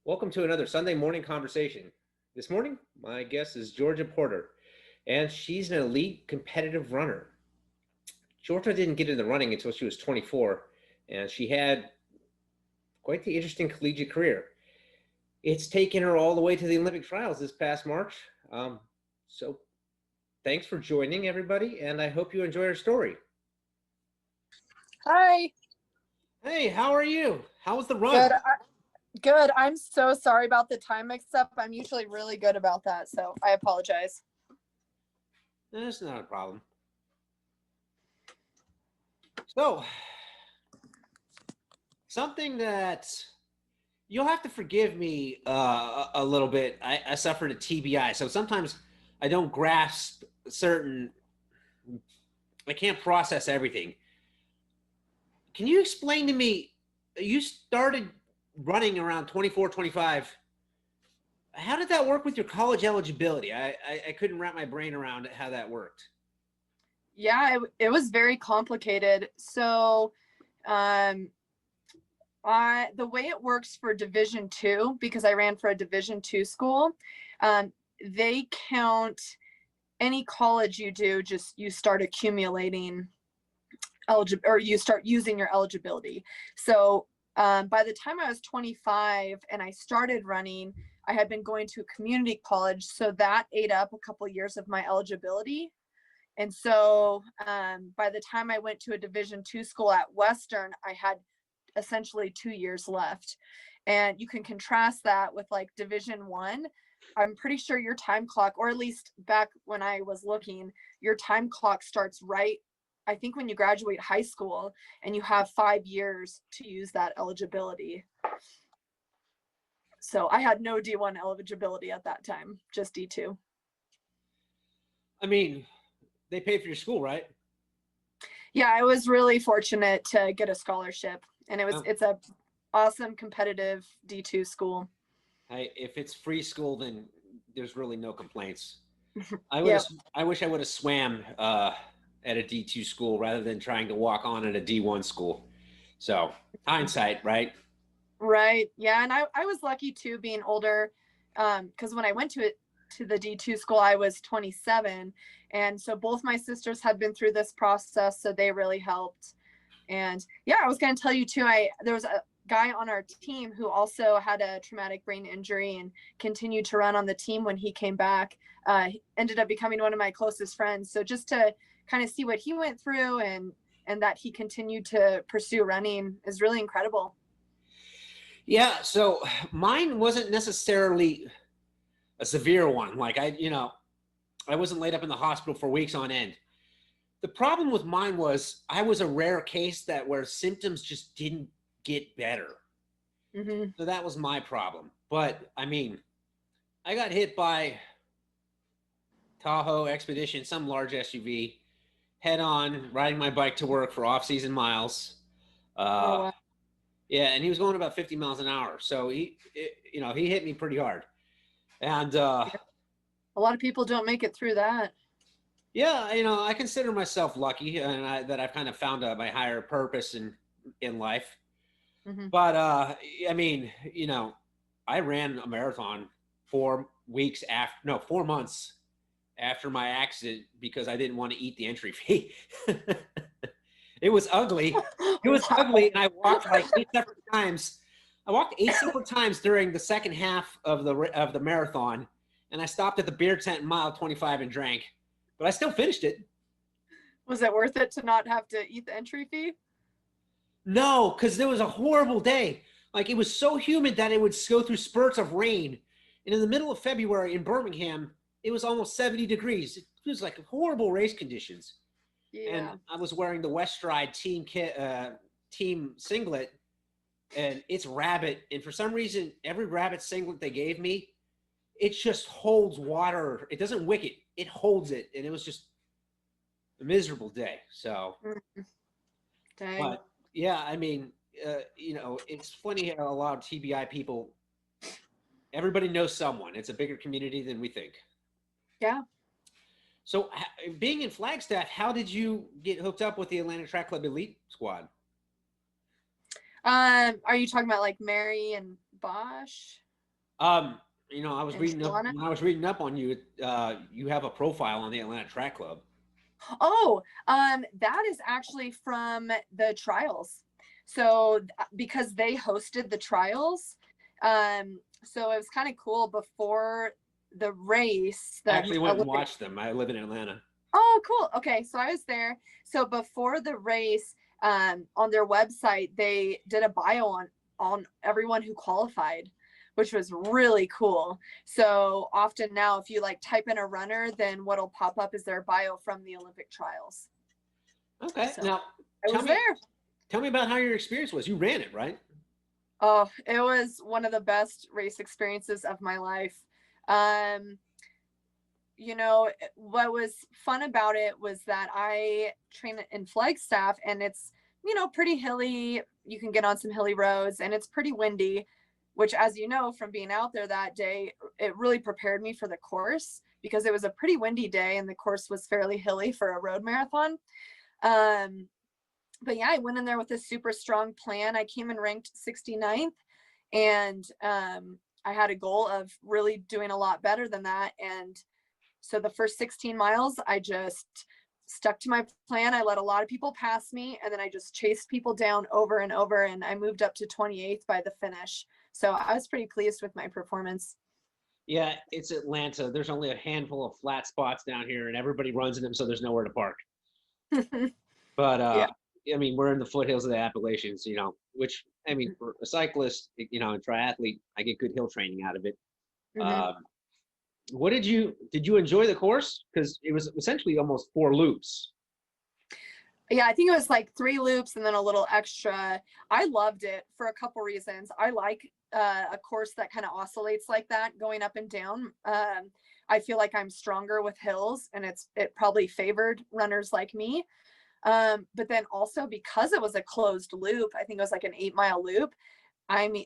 Welcome to another Sunday morning conversation. This morning, my guest is Georgia Porter, and she's an elite competitive runner. Georgia didn't get into running until she was 24, and she had quite the interesting collegiate career. It's taken her all the way to the Olympic trials this past March. So thanks for joining, everybody, and I hope you enjoy her story. Hi. Hey, how are you? How was the run? Good. Good. I'm so sorry about the time mix-up. I'm usually really good about that, so I apologize. That's not a problem. So, something that you'll have to forgive me a little bit. I suffered a TBI, so sometimes I don't grasp I can't process everything. Can you explain to me, you started running around 24, 25. How did that work with your college eligibility? I couldn't wrap my brain around how that worked. Yeah, it was very complicated. So the way it works for Division II, because I ran for a Division II school, they count any college you do, just you start accumulating or you start using your eligibility. So by the time I was 25 and I started running, I had been going to a community college, so that ate up a couple years of my eligibility. And so by the time I went to a Division II school at Western, I had essentially 2 years left. And you can contrast that with like Division I. I'm pretty sure your time clock, or at least back when I was looking, your time clock starts right, I think, when you graduate high school, and you have 5 years to use that eligibility. So I had no D1 eligibility at that time, just D2. I mean, they pay for your school, right? Yeah, I was really fortunate to get a scholarship, and it's a awesome competitive D2 school. If it's free school, then there's really no complaints. I wish I would have swam at a D2 school rather than trying to walk on at a D1 school. So hindsight, right? Right. Yeah. And I was lucky too, being older, because when I went to the D2 school, I was 27. And so both my sisters had been through this process, so they really helped. And yeah, I was going to tell you too, there was a guy on our team who also had a traumatic brain injury and continued to run on the team when he came back. He ended up becoming one of my closest friends. So just to kind of see what he went through and that he continued to pursue running is really incredible. Yeah, so mine wasn't necessarily a severe one. Like I wasn't laid up in the hospital for weeks on end. The problem with mine was I was a rare case where symptoms just didn't get better. Mm-hmm. So that was my problem. But I mean, I got hit by Tahoe Expedition, some large SUV, head on, riding my bike to work for off-season miles. Oh, wow. Yeah, and he was going about 50 miles an hour. So he hit me pretty hard. And a lot of people don't make it through that. Yeah, I consider myself lucky, and that I've kind of found my higher purpose in life. Mm-hmm. But I mean, I ran a marathon 4 months after my accident because I didn't want to eat the entry fee. It was ugly. It was ugly, and I walked like 8 separate times. I walked 8 separate times during the second half of the marathon, and I stopped at the beer tent in mile 25 and drank. But I still finished it. Was it worth it to not have to eat the entry fee? No, because there was a horrible day. Like, it was so humid that it would go through spurts of rain. And in the middle of February in Birmingham, it was almost 70 degrees. It was like horrible race conditions. Yeah. And I was wearing the West Stride team singlet, and it's rabbit. And for some reason, every rabbit singlet they gave me, it just holds water. It doesn't wick it. It holds it. And it was just a miserable day. So, Dang. But yeah, I mean, it's funny how a lot of TBI people, everybody knows someone. It's a bigger community than we think. Yeah. So being in Flagstaff, how did you get hooked up with the Atlanta Track Club Elite Squad? Are you talking about like Mary and Bosch? Um, you know, I was in reading up Tijuana. when I was reading up on you. You have a profile on the Atlanta Track Club. Oh, that is actually from the trials. So because they hosted the trials, so it was kind of cool before the race. I The actually went and Olympic. watched them. I live in Atlanta. Oh, cool. Okay, so I was there. So before the race, on their website, they did a bio on everyone who qualified, which was really cool. So often now, if you like type in a runner, then what'll pop up is their bio from the Olympic trials. Okay. So Now, I tell was me there. tell me about how your experience was. You ran it, right? Oh, it was one of the best race experiences of my life. Um, what was fun about it was that I train in Flagstaff, and it's, pretty hilly. You can get on some hilly roads, and it's pretty windy, which, as you know, from being out there that day, it really prepared me for the course because it was a pretty windy day and the course was fairly hilly for a road marathon. Um, but yeah, I went in there with a super strong plan. I came in ranked 69th, and I had a goal of really doing a lot better than that. And so the first 16 miles, I just stuck to my plan. I let a lot of people pass me, and then I just chased people down over and over, and I moved up to 28th by the finish. So I was pretty pleased with my performance. Yeah, it's Atlanta. There's only a handful of flat spots down here, and everybody runs in them, so there's nowhere to park. But Yeah. I mean, we're in the foothills of the Appalachians, you know, which I mean, for a cyclist, you know, and triathlete, I get good hill training out of it. Mm-hmm. Um, what did you enjoy the course? Because it was essentially almost 4 loops. Yeah, I think it was like 3 loops and then a little extra. I loved it for a couple reasons. I like a course that kind of oscillates like that, going up and down. I feel like I'm stronger with hills, and it probably favored runners like me. But then also because it was a closed loop, I think it was like an 8-mile loop. I mean,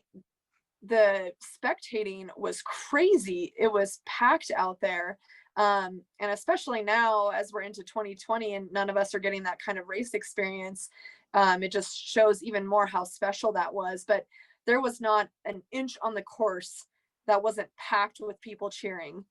the spectating was crazy. It was packed out there. And especially now, as we're into 2020 and none of us are getting that kind of race experience, it just shows even more how special that was. But there was not an inch on the course that wasn't packed with people cheering.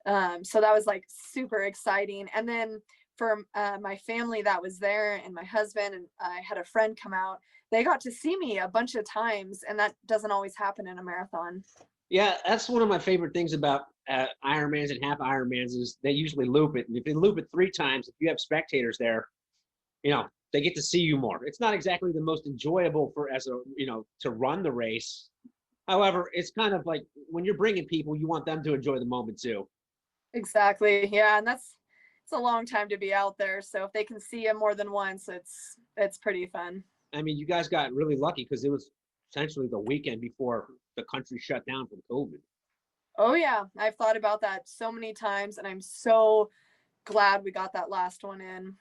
So that was like super exciting. And then for my family that was there, and my husband, and I had a friend come out, they got to see me a bunch of times, and that doesn't always happen in a marathon. Yeah, that's one of my favorite things about Ironmans and half Ironmans is they usually loop it. And if they loop it 3 times, if you have spectators there, you know, they get to see you more. It's not exactly the most enjoyable for as a, you know, to run the race. However, it's kind of like when you're bringing people, you want them to enjoy the moment too. Exactly. Yeah, and it's a long time to be out there. So if they can see you more than once, it's pretty fun. I mean, you guys got really lucky because it was essentially the weekend before the country shut down from COVID. Oh yeah, I've thought about that so many times, and I'm so glad we got that last one in.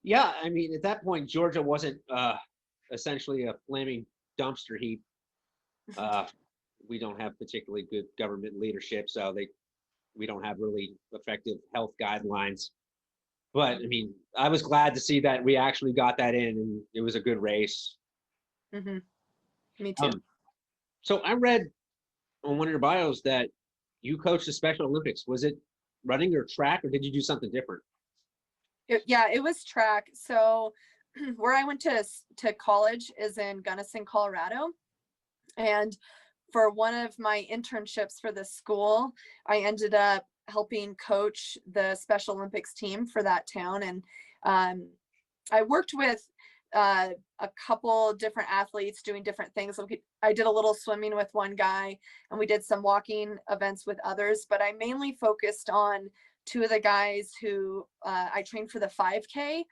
Yeah, I mean, at that point, Georgia wasn't essentially a flaming dumpster heap. Uh, we don't have particularly good government leadership, so we don't have really effective health guidelines. But I mean, I was glad to see that we actually got that in, and it was a good race. Mm-hmm. Me too. Um, so I read on one of your bios that you coached the Special Olympics. Was it running or track, or did you do something different? Yeah, it was track. So where I went to college is in Gunnison, Colorado. And for one of my internships for the school, I ended up helping coach the Special Olympics team for that town. And I worked with a couple different athletes doing different things. I did a little swimming with one guy, and we did some walking events with others, but I mainly focused on 2 of the guys who I trained for the 5K,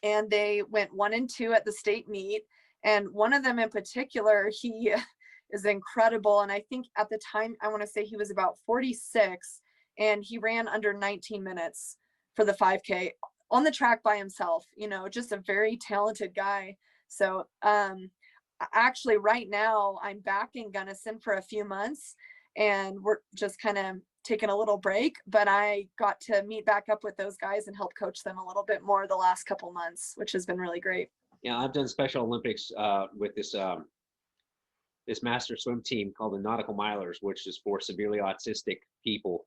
and they went 1 and 2 at the state meet. And one of them in particular, he is incredible. And I think at the time, I want to say he was about 46, and he ran under 19 minutes for the 5K on the track by himself, just a very talented guy. So actually right now I'm back in Gunnison for a few months, and we're just kind of taking a little break, but I got to meet back up with those guys and help coach them a little bit more the last couple months, which has been really great. Yeah, I've done Special Olympics with this this master swim team called the Nautical Milers, which is for severely autistic people.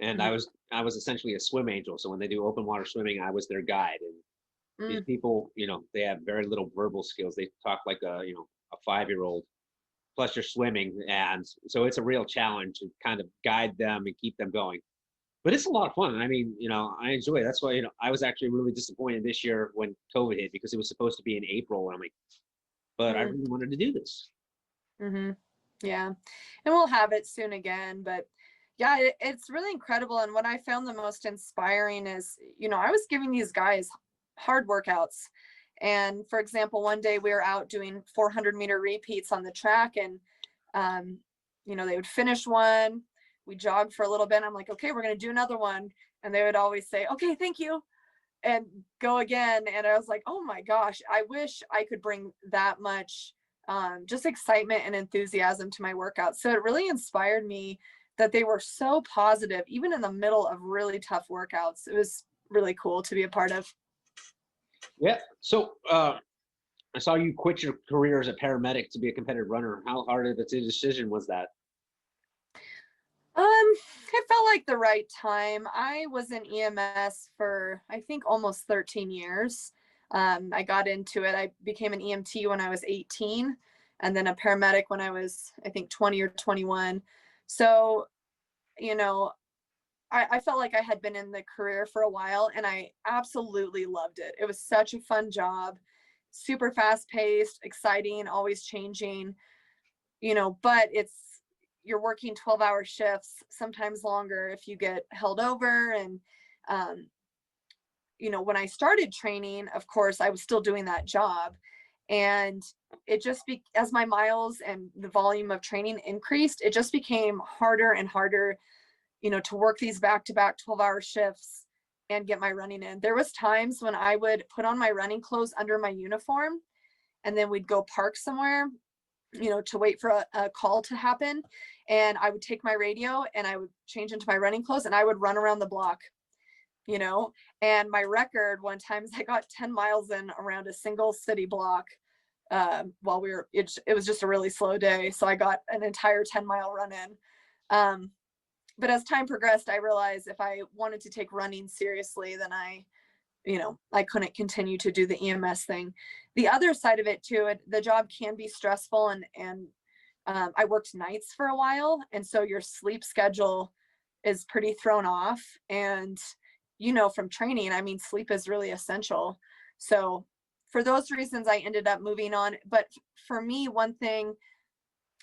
And Mhm. I was essentially a swim angel. So when they do open water swimming, I was their guide. And these Mm. people, they have very little verbal skills. They talk like a 5-year-old. Plus you're swimming, and so it's a real challenge to kind of guide them and keep them going. But it's a lot of fun. I mean, I enjoy it. That's why, I was actually really disappointed this year when COVID hit because it was supposed to be in April. And I'm like, but I Mm. really wanted to do this. Mm-hmm. Yeah. And we'll have it soon again. But yeah, it's really incredible. And what I found the most inspiring is, I was giving these guys hard workouts. And for example, one day we were out doing 400-meter repeats on the track, and, um, they would finish one. We jogged for a little bit. I'm like, okay, we're going to do another one. And they would always say, okay, thank you, and go again. And I was like, oh my gosh, I wish I could bring that much just excitement and enthusiasm to my workouts. So it really inspired me that they were so positive, even in the middle of really tough workouts. It was really cool to be a part of. Yeah. So I saw you quit your career as a paramedic to be a competitive runner. How hard of a decision was that? It felt like the right time. I was in EMS for, I think, almost 13 years. I got into it. I became an EMT when I was 18, and then a paramedic when I was, I think, 20 or 21. So, you know, I felt like I had been in the career for a while, and I absolutely loved it. It was such a fun job, super fast paced, exciting, always changing, but you're working 12-hour shifts, sometimes longer if you get held over. And, um, when I started training, of course, I was still doing that job. And it just as my miles and the volume of training increased, it just became harder and harder, to work these back-to-back 12-hour shifts and get my running in. There was times when I would put on my running clothes under my uniform, and then we'd go park somewhere, to wait for a call to happen. And I would take my radio and I would change into my running clothes and I would run around the block, you know. And my record one time is I got 10 miles in around a single city block, while it was just a really slow day. So I got an entire 10-mile run in. But as time progressed, I realized if I wanted to take running seriously, then I couldn't continue to do the EMS thing. The other side of it too, the job can be stressful, and I worked nights for a while, and so your sleep schedule is pretty thrown off. And from training, I mean, sleep is really essential. So for those reasons, I ended up moving on. But for me, one thing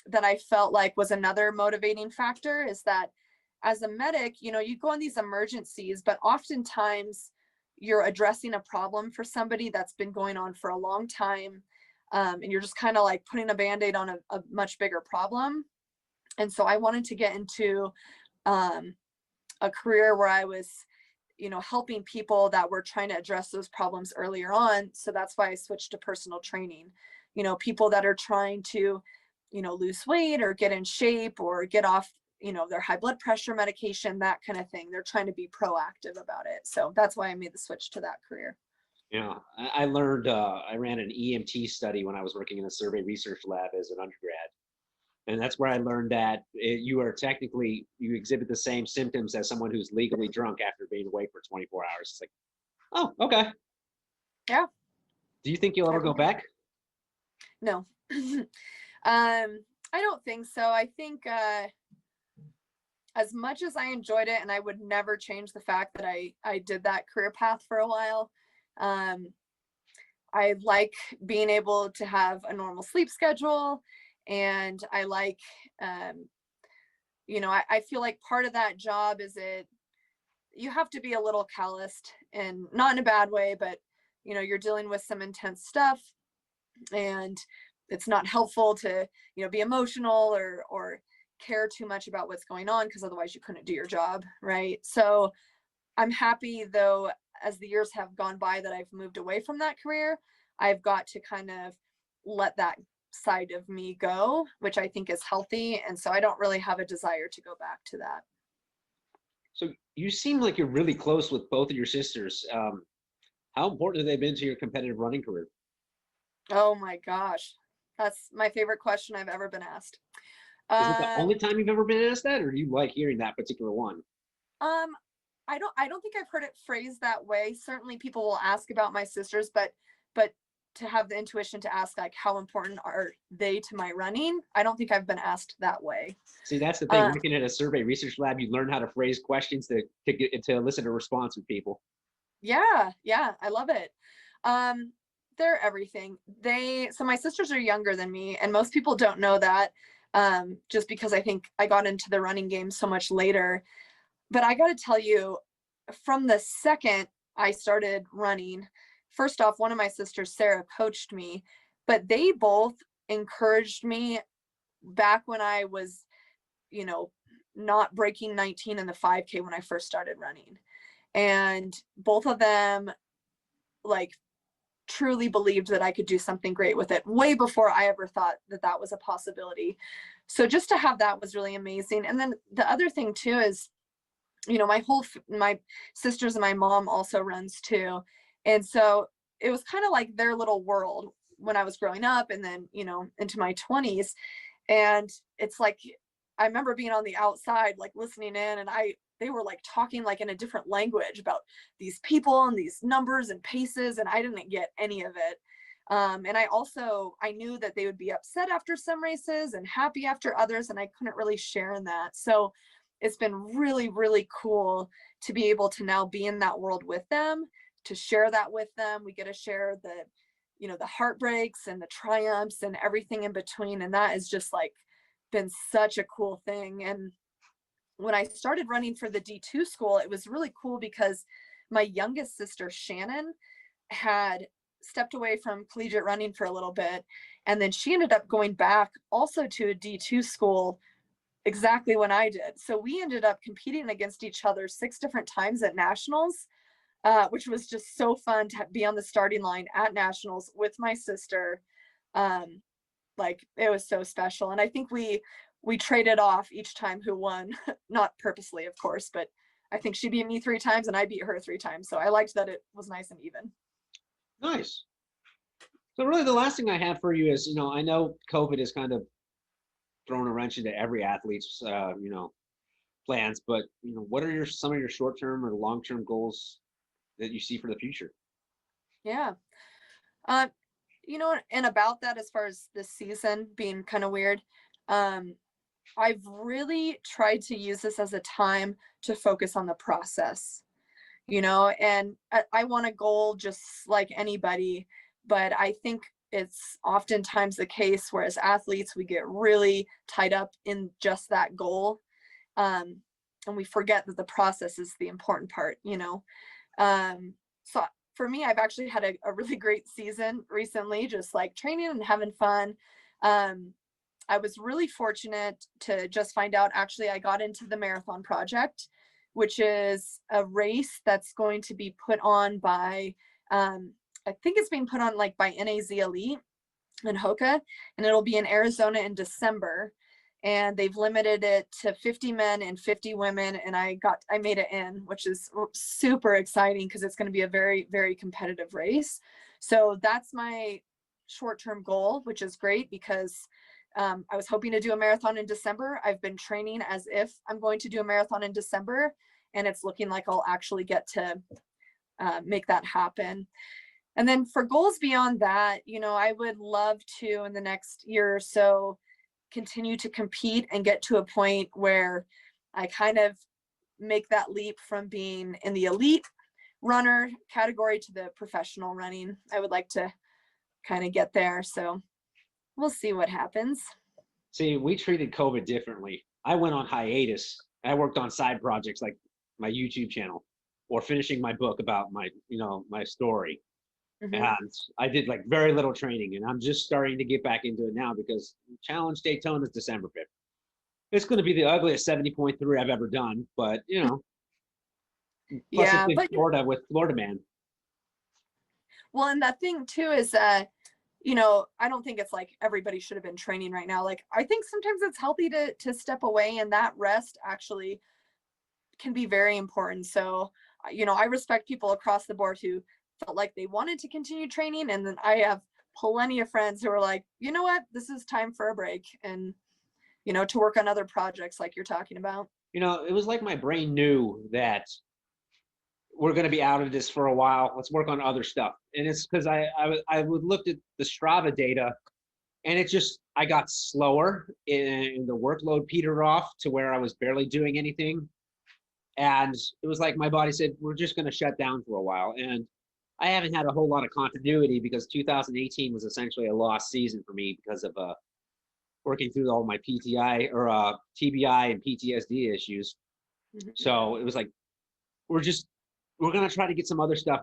that I felt like was another motivating factor is that as a medic, you go on these emergencies, but oftentimes you're addressing a problem for somebody that's been going on for a long time. And you're just kind of like putting a band-aid on a much bigger problem. And so I wanted to get into a career where I was, helping people that were trying to address those problems earlier on. So that's why I switched to personal training. People that are trying to, lose weight or get in shape or get off, their high blood pressure medication, that kind of thing. They're trying to be proactive about it. So that's why I made the switch to that career. Yeah, I learned, I ran an EMT study when I was working in a survey research lab as an undergrad. And that's where I learned that you exhibit the same symptoms as someone who's legally drunk after being awake for 24 hours. It's like, oh, okay. Yeah. Do you think you'll ever go back? No. I don't think so. I think, as much as I enjoyed it, and I would never change the fact that I did that career path for a while. Um, I like being able to have a normal sleep schedule, and I like, I feel like part of that job is you have to be a little calloused, and not in a bad way, but you're dealing with some intense stuff, and it's not helpful to, be emotional or care too much about what's going on, because otherwise you couldn't do your job, right? So I'm happy though, as the years have gone by, that I've moved away from that career. I've got to kind of let that side of me go, which I think is healthy. And so I don't really have a desire to go back to that. So you seem like you're really close with both of your sisters. How important have they been to your competitive running career? Oh my gosh. That's my favorite question I've ever been asked. Is it the only Um, time you've ever been asked that, or do you like hearing that particular one? um, I don't think I've heard it phrased that way. Certainly people will ask about my sisters, but to have the intuition to ask like how important are they to my running, I don't think I've been asked that way. See, that's the thing. Uh, Working at a survey research lab, you learn how to phrase questions to elicit a response from people. yeah, yeah, I love it. Um, they're everything. So my sisters are younger than me, and most people don't know that, just because I think I got into the running game so much later. But I got to tell you, from the second I started running, first off, one of my sisters, Sarah, coached me, but they both encouraged me back when I was, you know, not breaking 19 in the 5K when I first started running. And both of them like truly believed that I could do something great with it way before I ever thought that that was a possibility. So just to have that was really amazing. And then the other thing too is, my sisters and my mom also runs too. And so it was kind of like their little world when I was growing up and then, into my 20s. And it's like I remember being on the outside, like listening in, and they were like talking like in a different language about these people and these numbers and paces, and I didn't get any of it. And I knew that they would be upset after some races and happy after others, and I couldn't really share in that. So it's been really, really cool to be able to now be in that world with them, to share that with them. We get to share the heartbreaks and the triumphs and everything in between. And that is just like been such a cool thing. And when I started running for the D2 school, it was really cool because my youngest sister, Shannon, had stepped away from collegiate running for a little bit. And then she ended up going back also to a D2 school exactly when I did. So we ended up competing against each other 6 different times at nationals, which was just so fun to be on the starting line at nationals with my sister. Um, like it was so special. And I think we traded off each time who won, not purposely, of course, but I think she beat me 3 times and I beat her 3 times. So I liked that it was nice and even. Nice. So really, the last thing I have for you is, I know COVID has kind of thrown a wrench into every athlete's, plans, but what are some of your short-term or long-term goals that you see for the future? Yeah. Uh, and about that, as far as this season being kind of weird, um, I've really tried to use this as a time to focus on the process, and I want a goal just like anybody, but I think it's oftentimes the case where as athletes, we get really tied up in just that goal. Um, and we forget that the process is the important part. So for me, I've actually had a really great season recently, just like training and having fun. Um, I was really fortunate to just find out actually I got into the marathon project, which is a race that's going to be put on by, I think it's being put on like by NAZ Elite in Hoka, and it'll be in Arizona in December. And they've limited it to 50 men and 50 women. And I made it in, which is super exciting because it's going to be a very, very competitive race. So that's my short-term goal, which is great because I was hoping to do a marathon in December. I've been training as if I'm going to do a marathon in December, and it's looking like I'll actually get to make that happen. And then for goals beyond that, I would love to in the next year or so continue to compete and get to a point where I kind of make that leap from being in the elite runner category to the professional running. I would like to kind of get there. So we'll see what happens. See, we treated COVID differently. I went on hiatus. I worked on side projects like my YouTube channel or finishing my book about my story. Mm-hmm. And I did like very little training, and I'm just starting to get back into it now because Challenge Daytona is December 5th. It's going to be the ugliest 70.3 I've ever done, but plus it's Yeah, in but Florida with Florida Man. well, and that thing too is I don't think it's like everybody should have been training right now. Like I think sometimes it's healthy to step away, and that rest actually can be very important. So, I respect people across the board who felt like they wanted to continue training, and then I have plenty of friends who are like, you know what, this is time for a break, and to work on other projects like you're talking about. It was like my brain knew that we're going to be out of this for a while. Let's work on other stuff. And it's because I would look at the Strava data, and I got slower, and the workload petered off to where I was barely doing anything. And it was like my body said, we're just going to shut down for a while. And I haven't had a whole lot of continuity because 2018 was essentially a lost season for me because of working through all my PTI or TBI and PTSD issues. Mm-hmm. So it was like, we're going to try to get some other stuff,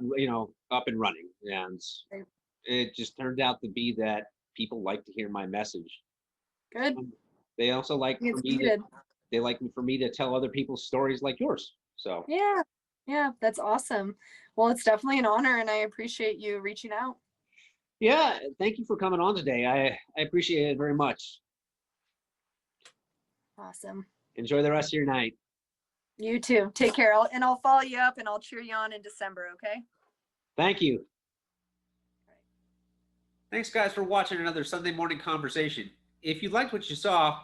up and running. And it just turned out to be that people like to hear my message. Good. They also like for me to tell other people's stories like yours. So yeah, that's awesome. Well, it's definitely an honor, and I appreciate you reaching out. Yeah, thank you for coming on today. I appreciate it very much. Awesome. Enjoy the rest of your night. You too. Take care. I'll follow you up, and I'll cheer you on in December. Okay. Thank you. Thanks, guys, for watching another Sunday morning conversation. If you liked what you saw,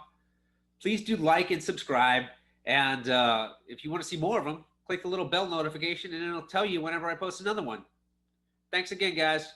please do like and subscribe. And if you want to see more of them, click the little bell notification, and it'll tell you whenever I post another one. Thanks again, guys.